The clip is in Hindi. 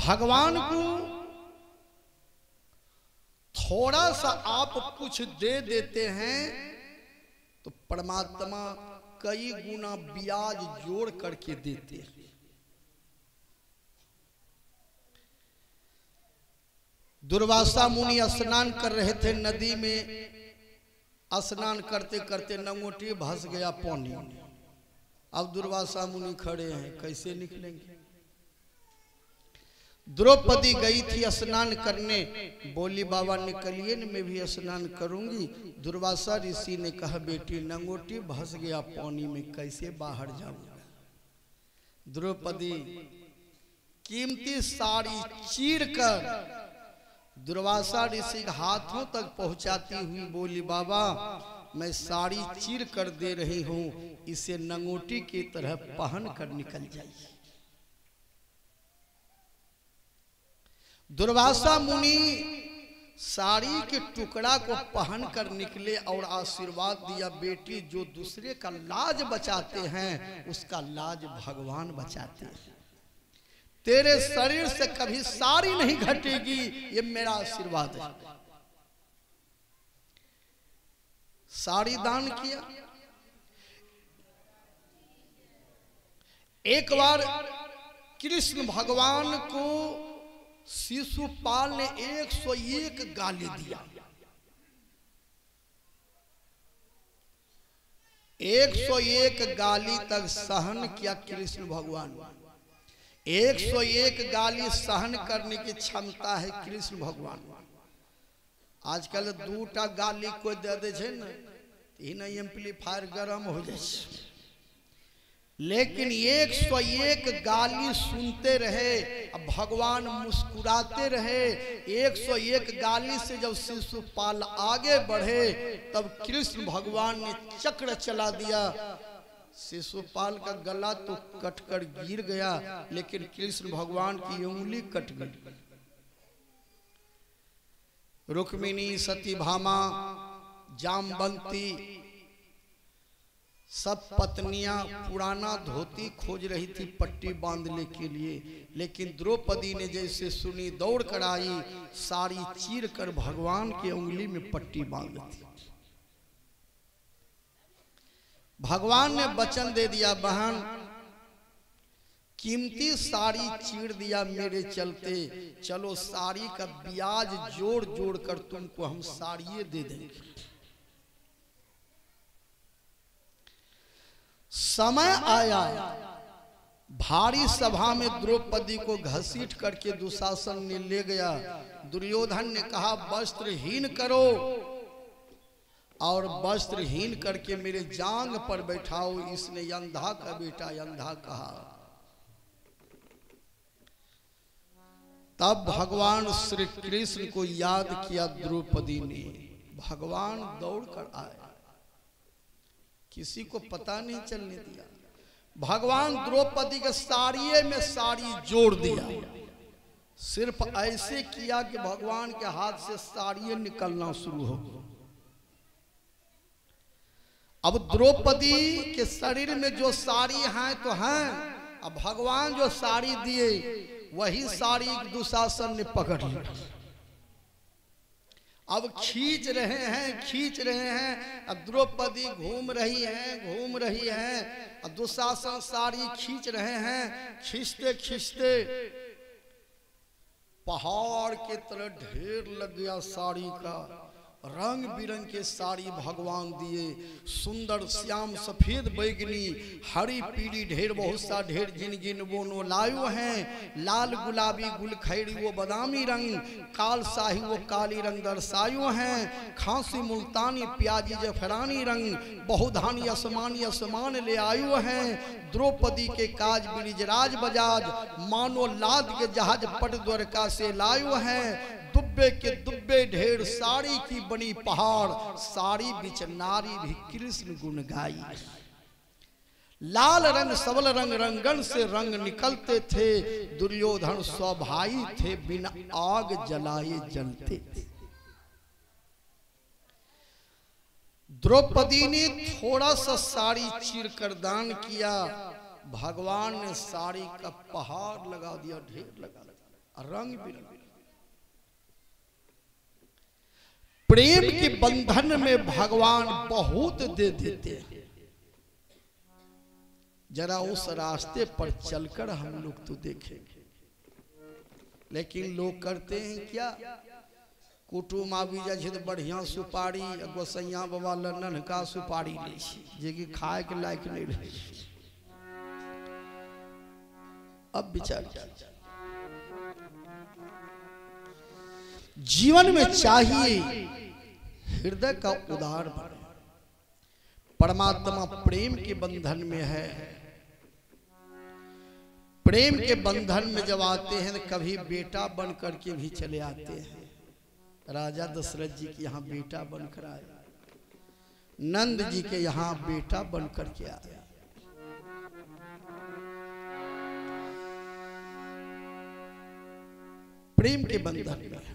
भगवान को थोड़ा सा आप कुछ दे देते हैं तो परमात्मा कई गुना ब्याज जोड़ करके देते हैं। दुर्वासा मुनि स्नान कर रहे थे नदी में, स्नान करते करते नंगोटी भस गया पानी। अब दुर्वासा मुनि खड़े हैं, कैसे निकलेंगे? द्रौपदी गई थी स्नान करने, बोली बाबा निकलिए न, मैं भी स्नान करूंगी। दुर्वासा ऋषि ने कहा बेटी नंगोटी भस गया पानी में, कैसे बाहर जाऊंगा? द्रौपदी कीमती साड़ी चीर कर दुर्वासा ऋषि के हाथों तक पहुंचाती हुई बोली बाबा मैं साड़ी चीर कर दे रही हूं, इसे नंगोटी की तरह पहन कर निकल जाइए। दुर्वासा मुनि साड़ी के टुकड़ा को पहन कर निकले और आशीर्वाद दिया बेटी जो दूसरे का लाज बचाते हैं उसका लाज भगवान बचाते हैं। तेरे शरीर से कभी साड़ी नहीं घटेगी, ये मेरा आशीर्वाद है। साड़ी दान किया। एक बार कृष्ण भगवान को शिशुपाल ने 101 गाली दिया। 101 गाली तक सहन किया कृष्ण भगवान। 101 गाली सहन करने की क्षमता है कृष्ण भगवान। आजकल 2टा गाली कोई दे दे छे ना, तीन एम्पलीफायर गरम हो जाए। लेकिन 101 गाली सुनते रहे, अब भगवान मुस्कुराते रहे। 101 गाली से जब शिशुपाल आगे बढ़े तब कृष्ण भगवान ने चक्र चला दिया। शिशुपाल का गला तो कटकर गिर गया, लेकिन कृष्ण भगवान की उंगली कट गई। रुक्मिणी, सतीभामा, जामवंती सब पत्नियां पुराना धोती खोज रही थी पट्टी बांधने के लिए, लेकिन द्रौपदी ने जैसे सुनी दौड़ कर आई, साड़ी चीर कर भगवान की उंगली में पट्टी बांध दी। भगवान ने वचन दे दिया बहन कीमती साड़ी चीर दिया मेरे चलते, चलो साड़ी का ब्याज जोड़ जोड़ कर तुमको हम साड़ियां दे देंगे। समय आया, भारी सभा में द्रौपदी को घसीट करके दुशासन ने ले गया। दुर्योधन ने कहा वस्त्रहीन करो और वस्त्रहीन करके मेरे जांग पर बैठाओ। इसने अंधा का बेटा अंधा कहा। तब भगवान श्री कृष्ण को याद किया द्रौपदी ने। भगवान दौड़ कर आए, किसी को पता नहीं चलने दिया। भगवान द्रौपदी के साड़िये में साड़ी जोड़ दिया। सिर्फ ऐसे किया कि भगवान के हाथ से साड़ियां निकलना शुरू हो गई। अब द्रौपदी के शरीर में जो साड़ी हैं तो हैं, अब भगवान जो साड़ी दिए वही साड़ी दुशासन ने पकड़ ली। अब खींच रहे हैं। अब द्रौपदी घूम रही है। अब दुशासन साड़ी खींच रहे हैं। खींचते खींचते पहाड़ के तरह ढेर लग गया साड़ी का। रंग बिरंग के साड़ी भगवान दिए, सुंदर श्याम सफेद बैगनी हरी पीली ढेर, बहुत सा ढेर जिन जिन वो नो लायु हैं। लाल गुलाबी गुलखैरी वो बादामी रंग, काल शाही वो काली रंग दर्शायु हैं। खांसी मुल्तानी प्याजी जफरानी रंग, बहुधानी आसमानी आसमान ले आयु हैं। द्रौपदी के काज ब्रिजराज बजाज, मानो लाद के जहाज पट द्वारका से लायु हैं। दुब्बे के दुब्बे ढेर साड़ी की बनी पहाड़, साड़ी बिच नारी भी कृष्ण गुण गाई। लाल रंग सबल रंग रंगन से रंग निकलते थे। दुर्योधन स्वभाई थे, बिना आग जलाए जलते थे। द्रौपदी ने थोड़ा सा साड़ी चीर कर दान किया। भगवान ने साड़ी का पहाड़ लगा दिया, ढेर लगा दिया। रंग बिरंग प्रेम के बंधन में भगवान बहुत दे देते हैं। जरा उस रास्ते पर चलकर हम लोग तो देखेंगे। लेकिन लोग करते हैं क्या, कुटुम आबी जाए तो बढ़िया सुपारी गोसैया बाबा लन्नन का सुपारी ले जे कि खाए के लायक नहीं रहे। अब विचार जीवन में चाहिए हृदय का उदार बने। परमात्मा प्रेम के बंधन में है। प्रेम के बंधन में जब आते हैं तो कभी बेटा बन करके भी चले आते हैं। राजा दशरथ जी के यहाँ बेटा बनकर आए, नंद जी के यहाँ बेटा बन करके आया। प्रेम के बंधन में